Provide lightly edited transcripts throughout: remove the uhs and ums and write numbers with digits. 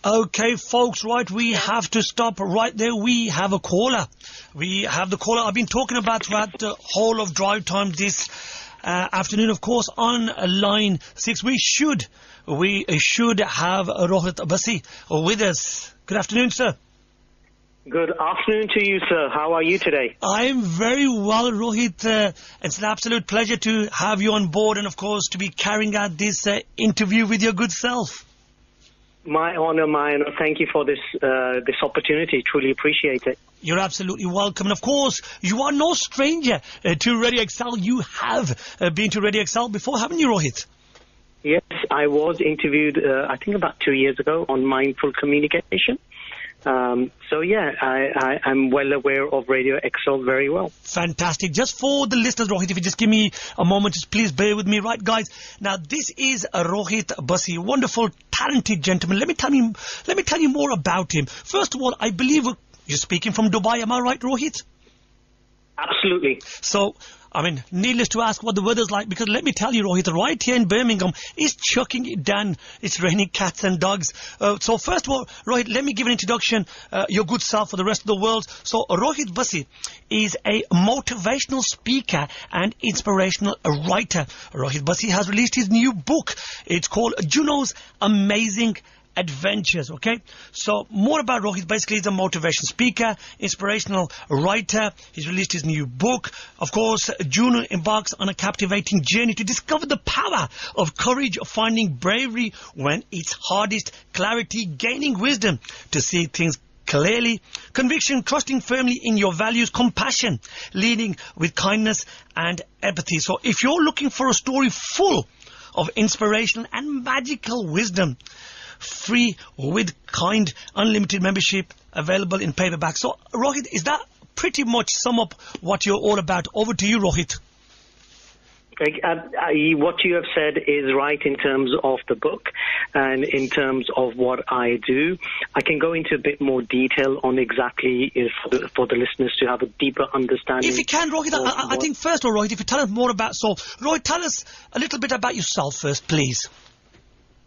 Okay, folks, right, we have to stop right there. We have a caller. We have the caller I've been talking about throughout the whole of drive time this afternoon, of course, on line 6. We should have Rohit Bassi with us. Good afternoon, sir. Good afternoon to you, sir. How are you today? I'm very well, Rohit. It's an absolute pleasure to have you on board and, of course, to be carrying out this interview with your good self. My honor, my honor. Thank you for this opportunity. Truly appreciate it. You're absolutely welcome. And of course, you are no stranger to Radio XL. You have been to Radio XL before, haven't you, Rohit? Yes, I was interviewed, I think about 2 years ago on mindful communication. So yeah, I'm well aware of Radio XL very well. Fantastic. Just for the listeners, Rohit, if you just give me a moment, just please bear with me. Right, guys. Now, this is Rohit Bassi, wonderful, talented gentleman. Let me tell you more about him. First of all, I believe you're speaking from Dubai. Am I right, Rohit? Absolutely. So, I mean, needless to ask what the weather's like, because let me tell you, Rohit, right here in Birmingham, it's chucking it down. It's raining cats and dogs. So first of all, Rohit, let me give an introduction, your good self for the rest of the world. So Rohit Bassi is a motivational speaker and inspirational writer. Rohit Bassi has released his new book. It's called Juno Amazing Adventures, okay? So more about Rohit. Basically, he's a motivation speaker, inspirational writer. He's released his new book. Of course, Juno embarks on a captivating journey to discover the power of courage, of finding bravery when it's hardest, clarity, gaining wisdom to see things clearly, conviction, trusting firmly in your values, compassion, leading with kindness and empathy. So if you're looking for a story full of inspiration and magical wisdom, free with kind, unlimited membership, available in paperback. So, Rohit, is that pretty much sum up what you're all about? Over to you, Rohit. What you have said is right in terms of the book and in terms of what I do. I can go into a bit more detail on exactly for the listeners to have a deeper understanding. If you can, Rohit, I think first of all, Rohit, if you tell us more about... So, Rohit, tell us a little bit about yourself first, please.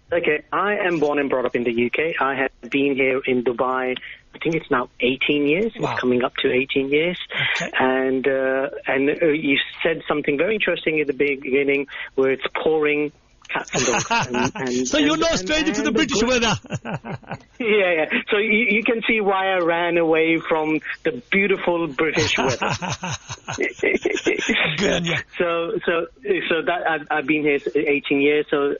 Okay, I am born and brought up in the UK. I have been here in Dubai, I think it's now 18 years. Wow. It's coming up to 18 years. Okay. And you said something very interesting at the beginning where it's pouring cats and dogs. So you're no stranger to the British weather. Yeah. So you can see why I ran away from the beautiful British weather. Good, yeah. So that I've been here 18 years. So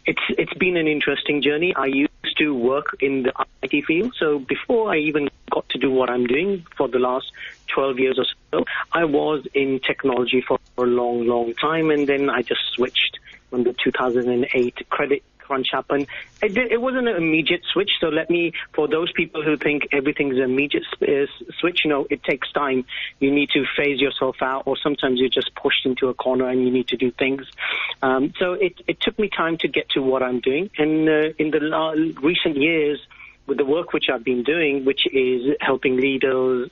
it's been an interesting journey. I used to work in the IT field. So before I even got to do what I'm doing for the last 12 years or so, I was in technology for a long, long time, and then I just switched when the 2008 credit crunch happened. It wasn't an immediate switch, so for those people who think everything's an immediate switch, it takes time. You need to phase yourself out, or sometimes you're just pushed into a corner and you need to do things. So it took me time to get to what I'm doing, and in the recent years, with the work which I've been doing, which is helping leaders,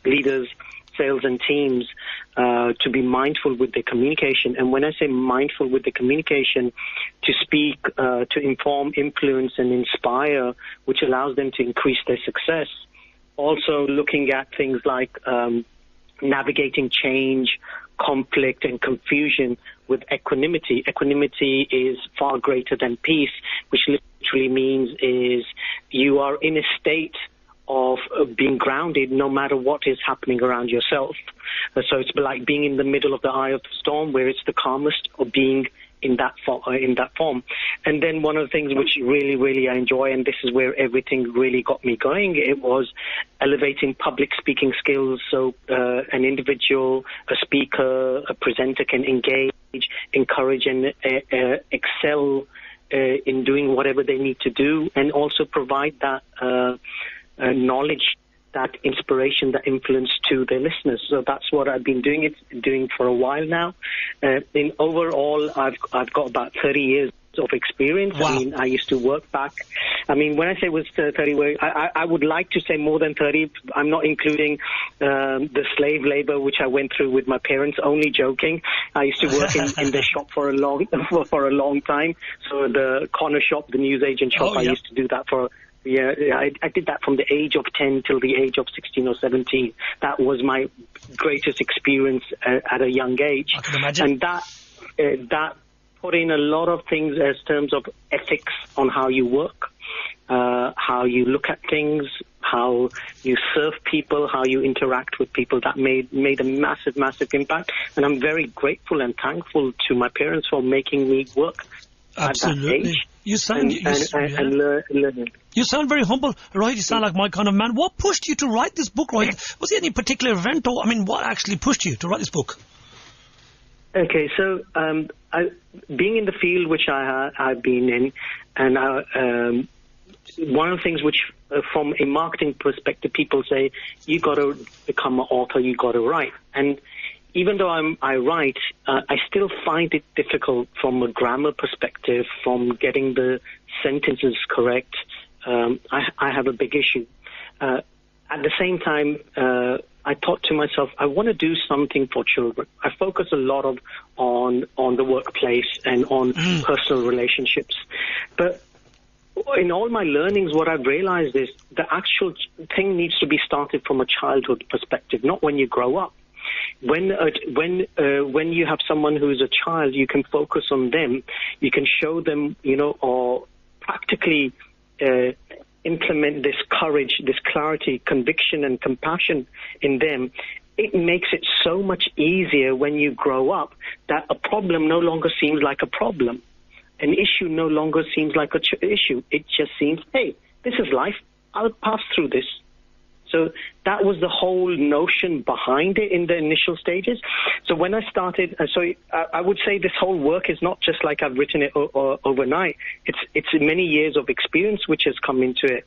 sales and teams to be mindful with their communication. And when I say mindful with the communication, to speak, to inform, influence and inspire, which allows them to increase their success. Also looking at things like navigating change, conflict and confusion with equanimity. Equanimity is far greater than peace, which literally means is you are in a state of being grounded no matter what is happening around yourself. So it's like being in the middle of the eye of the storm, where it's the calmest, or being in that form. And then one of the things which really, really I enjoy, and this is where everything really got me going, it was elevating public speaking skills. So an individual, a speaker, a presenter can engage, encourage and excel in doing whatever they need to do, and also provide that knowledge, that inspiration, that influence to their listeners. So that's what I've been doing for a while now. In overall, I've got about 30 years of experience. Wow. I mean, I used to work back. I mean, when I say it was 30, I would like to say more than 30. I'm not including the slave labor which I went through with my parents. Only joking. I used to work in the shop for a long time. So the corner shop, the newsagent shop, I used to do that for I did that from the age of 10 till the age of 16 or 17. That was my greatest experience at a young age. I can imagine. And that put in a lot of things as terms of ethics on how you work, how you look at things, how you serve people, how you interact with people. That made a massive, massive impact. And I'm very grateful and thankful to my parents for making me work Absolutely. at that age. You sound you sound very humble, Rohit. You sound like my kind of man. What pushed you to write this book, Rohit? Was there any particular event, or what actually pushed you to write this book? Okay, so being in the field which I've been in, and one of the things which, from a marketing perspective, people say, you got to become an author, you got to write. And even though I write, I still find it difficult from a grammar perspective, from getting the sentences correct. I have a big issue. At the same time, I thought to myself, I want to do something for children. I focus a lot on the workplace and on personal relationships. But in all my learnings, what I've realized is the actual thing needs to be started from a childhood perspective, not when you grow up. When you have someone who is a child, you can focus on them. You can show them, or practically implement this courage, this clarity, conviction, and compassion in them. It makes it so much easier when you grow up that a problem no longer seems like a problem. An issue no longer seems like an issue. It just seems, hey, this is life. I'll pass through this. So that was the whole notion behind it in the initial stages. So when I started, I would say this whole work is not just like I've written it overnight. It's many years of experience which has come into it.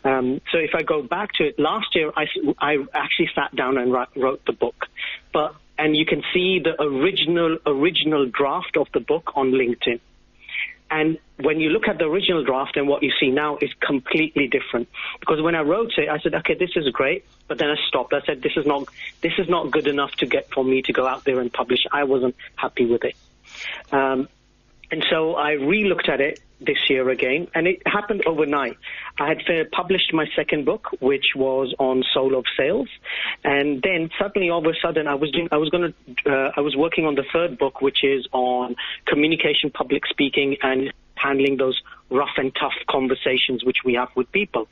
So if I go back to it, last year I actually sat down and wrote the book. And you can see the original draft of the book on LinkedIn. And when you look at the original draft and what you see now is completely different. Because when I wrote it, I said, okay, this is great. But then I stopped. I said, this is not good enough to get for me to go out there and publish. I wasn't happy with it. And so I re-looked at it this year again, and it happened overnight. I had published my second book, which was on soul of sales, and then suddenly, all of a sudden, I was working on the third book, which is on communication, public speaking, and handling those rough and tough conversations which we have with people.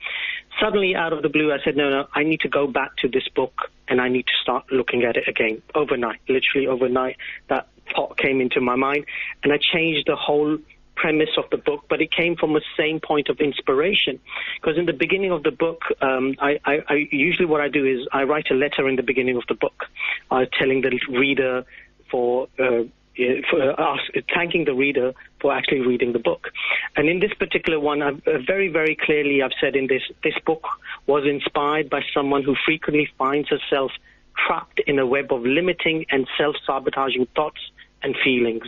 Suddenly, out of the blue, I said, no, I need to go back to this book, and I need to start looking at it again. Overnight, literally overnight, that thought came into my mind, and I changed the whole premise of the book, but it came from the same point of inspiration. Because in the beginning of the book, I usually what I do is I write a letter in the beginning of the book, telling the reader thanking the reader for actually reading the book. And in this particular one, very, very clearly I've said in this book was inspired by someone who frequently finds herself trapped in a web of limiting and self-sabotaging thoughts and feelings.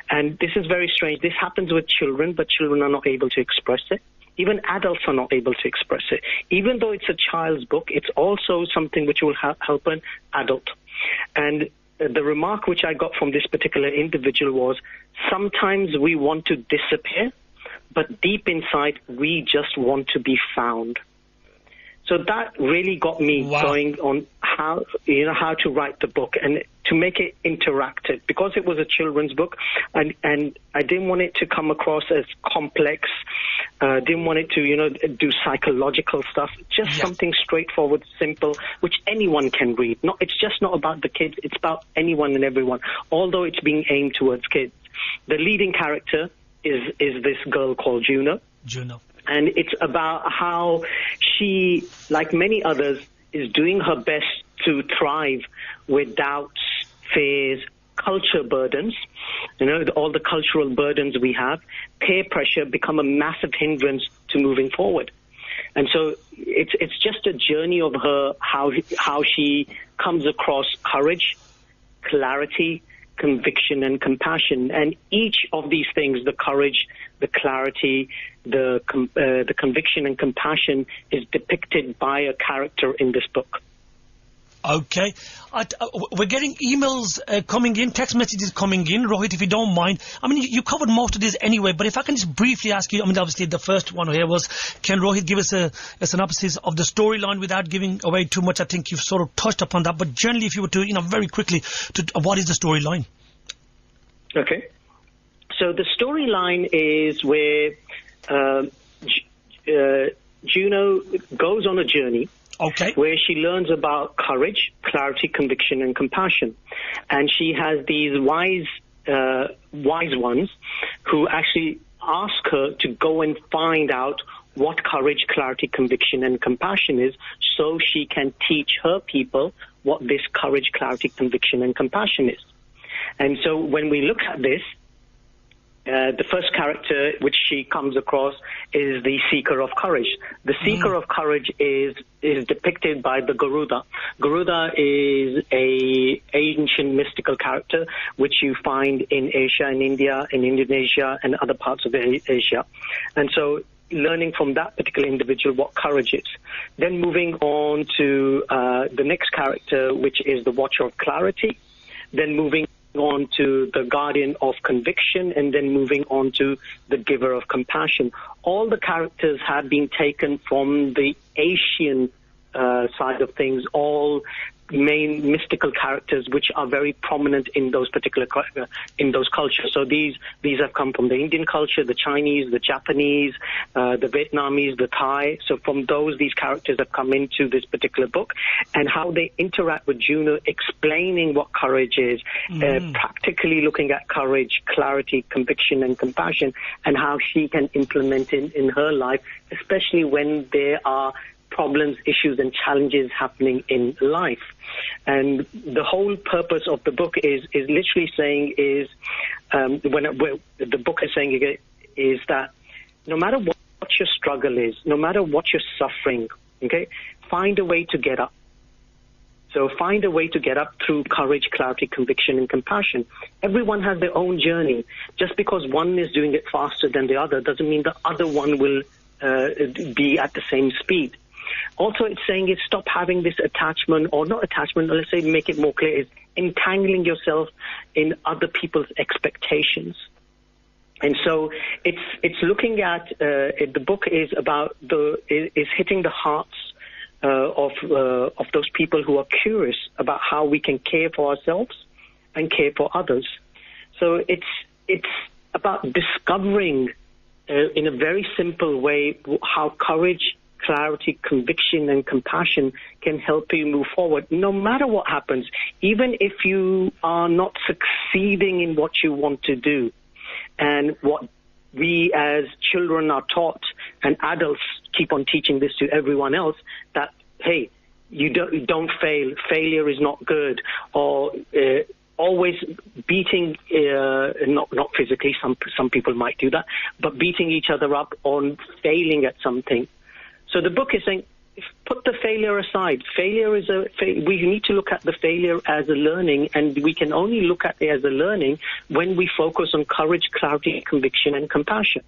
And this is very strange. This happens with children, but children are not able to express it. Even adults are not able to express it. Even though it's a child's book, it's also something which will help an adult. And the remark which I got from this particular individual was, sometimes we want to disappear, but deep inside, we just want to be found. So that really got me going on how to write the book and to make it interactive, because it was a children's book, and I didn't want it to come across as complex. Didn't want it to do psychological stuff. Just something straightforward, simple, which anyone can read. It's just not about the kids. It's about anyone and everyone. Although it's being aimed towards kids. The leading character is this girl called Juno. And it's about how she, like many others, is doing her best to thrive with doubts, fears, culture burdens, all the cultural burdens we have. Peer pressure become a massive hindrance to moving forward. And so it's just a journey of her, how she comes across courage, clarity, conviction, and compassion. And each of these things, the courage, the clarity, the conviction and compassion, is depicted by a character in this book. Okay. We're getting emails coming in, text messages coming in. Rohit, if you don't mind. I mean, you covered most of this anyway, but if I can just briefly ask you, I mean, obviously the first one here was, can Rohit give us a synopsis of the storyline without giving away too much? I think you've sort of touched upon that, but generally, if you were to, very quickly, what is the storyline? Okay. So the storyline is where Juno goes on a journey. Okay. Where she learns about courage, clarity, conviction, and compassion. And she has these wise ones who actually ask her to go and find out what courage, clarity, conviction, and compassion is, so she can teach her people what this courage, clarity, conviction, and compassion is. And so when we look at this, the first character which she comes across is the Seeker of Courage. The Seeker of Courage is depicted by the Garuda. Garuda is a ancient mystical character which you find in Asia, in India, in Indonesia, and other parts of Asia. And so learning from that particular individual what courage is. Then moving on to the next character, which is the Watcher of Clarity. Then moving on to the Guardian of Conviction, and then moving on to the Giver of Compassion. All the characters have been taken from the Asian side of things, all main mystical characters which are very prominent in those particular in those cultures. So these have come from the Indian culture, the Chinese, the Japanese, the Vietnamese, the Thai. So from these characters have come into this particular book, and how they interact with Juno, explaining what courage is, practically looking at courage, clarity, conviction, and compassion, and how she can implement it in her life, especially when there are problems, issues, and challenges happening in life. And the whole purpose of the book is literally saying the book is saying is that no matter what your struggle is, no matter what you're suffering, okay, find a way to get up. So find a way to get up through courage, clarity, conviction, and compassion. Everyone has their own journey. Just because one is doing it faster than the other doesn't mean the other one will be at the same speed. Also, it's saying is stop having this attachment, or not attachment, let's say make it more clear, is entangling yourself in other people's expectations. And so it's looking at, the book is about is hitting the hearts of those people who are curious about how we can care for ourselves and care for others. So it's about discovering in a very simple way how courage, clarity, conviction, and compassion can help you move forward, no matter what happens, even if you are not succeeding in what you want to do. And what we as children are taught, and adults keep on teaching this to everyone else, that, hey, you don't fail, failure is not good, or always beating, not physically, some people might do that, but beating each other up on failing at something. So the book is saying, put the failure aside. Failure is we need to look at the failure as a learning, and we can only look at it as a learning when we focus on courage, clarity, conviction, and compassion.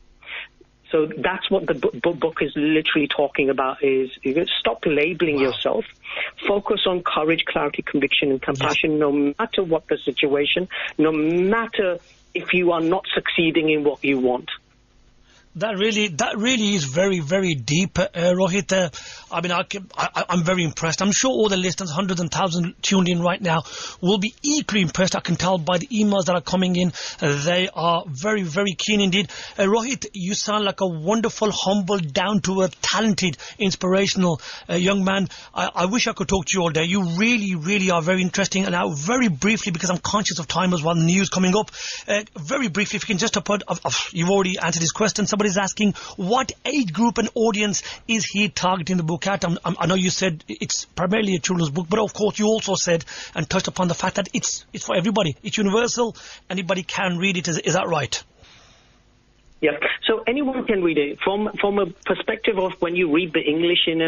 So that's what the book is literally talking about, is stop labeling yourself, focus on courage, clarity, conviction, and compassion, no matter what the situation, no matter if you are not succeeding in what you want. That really is very, very deep, Rohit. I mean, I'm very impressed. I'm sure all the listeners, hundreds and thousands tuned in right now, will be equally impressed. I can tell by the emails that are coming in. They are very, very keen indeed. Rohit, you sound like a wonderful, humble, down-to-earth, talented, inspirational young man. I wish I could talk to you all day. You really, really are very interesting. And now, very briefly, because I'm conscious of time as well, the news coming up, very briefly, if you can just put, you've already answered this question. Somebody's asking, what age group and audience is he targeting the book at? I know you said it's primarily a children's book, but of course you also said and touched upon the fact that it's for everybody. It's universal. Anybody can read it. Is that right? Yeah, so anyone can read it. From a perspective of when you read the English in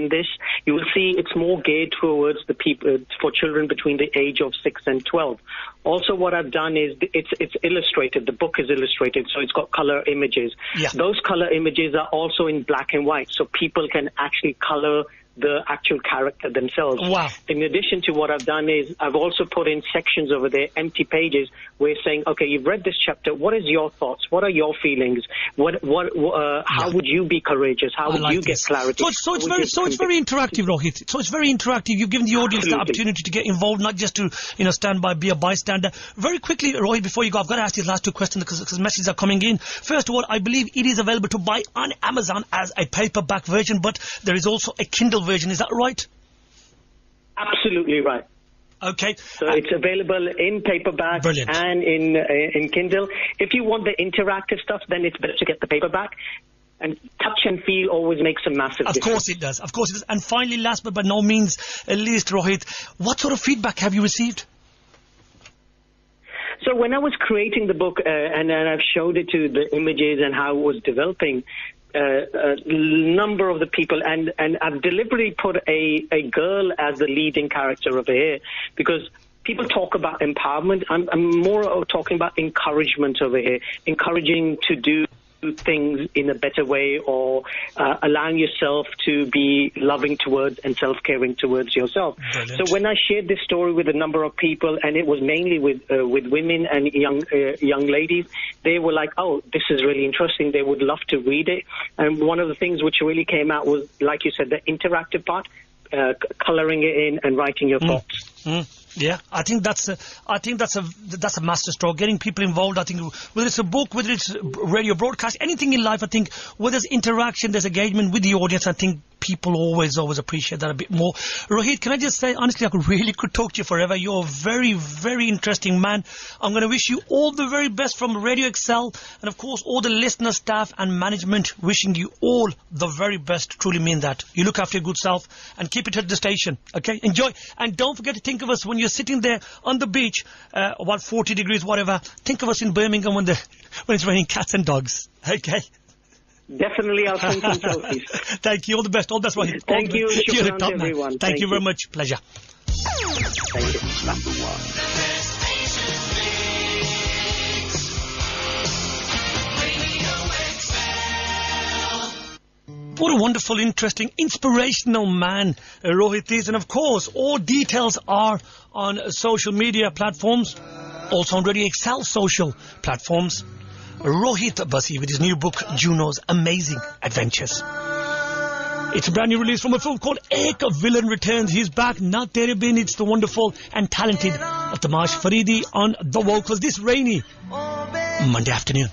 this, you will see it's more geared towards the people, for children between the age of 6 and 12. Also, what I've done is it's illustrated. The book is illustrated, so it's got color images. Yeah. Those color images are also in black and white, so people can actually color the actual character themselves. Wow. In addition to what I've done is I've also put in sections over there, empty pages, where saying, okay, you've read this chapter. What is your thoughts? What are your feelings? How would you be courageous? How would you get clarity? So it's very interactive, Rohit. So it's very interactive. You've given the audience the opportunity to get involved, not just to stand by, be a bystander. Very quickly, Rohit, before you go, I've got to ask these last two questions because messages are coming in. First of all, I believe it is available to buy on Amazon as a paperback version, but there is also a Kindle version. Is that right? Absolutely right. Okay. So it's available in paperback Brilliant. and in Kindle. If you want the interactive stuff, then it's better to get the paperback. And touch and feel always makes a massive difference. Of course it does. And finally, last but by no means least, Rohit, what sort of feedback have you received? So when I was creating the book and I've showed it to the images and how it was developing, a number of the people, and I've deliberately put a girl as the leading character over here because people talk about empowerment. I'm more talking about encouragement over here, encouraging to do things in a better way, or allowing yourself to be loving towards and self-caring towards yourself. Brilliant. So when I shared this story with a number of people, and it was mainly with women and young ladies, they were like, oh, this is really interesting. They would love to read it. And one of the things which really came out was, like you said, the interactive part, coloring it in and writing your thoughts. Yeah, I think that's a master stroke. Getting people involved. I think whether it's a book, whether it's radio broadcast, anything in life, I think where there's interaction, there's engagement with the audience. I think people always appreciate that a bit more. Rohit, can I just say honestly, I could talk to you forever. You're a very, very interesting man. I'm going to wish you all the very best from Radio Excel, and of course all the listener, staff, and management. Wishing you all the very best. Truly mean that. You look after your good self and keep it at the station. Okay, enjoy, and don't forget to think of us when you're sitting there on the beach, about 40 degrees, whatever. Think of us in Birmingham when it's raining cats and dogs. Okay. Definitely, I'll send some selfies. Thank you. All the best. All the best. Thank you. You're a top man. Everyone. Thank you very much. Pleasure. Thank you. What a wonderful, interesting, inspirational man Rohit is. And of course, all details are on social media platforms, also on Radio Excel social platforms. Rohit Bassi with his new book, Juno's Amazing Adventures. It's a brand new release from a film called Ek Villain Returns. He's back, not Tere Bin. It's the wonderful and talented Tamash Faridi on the vocals this rainy Monday afternoon.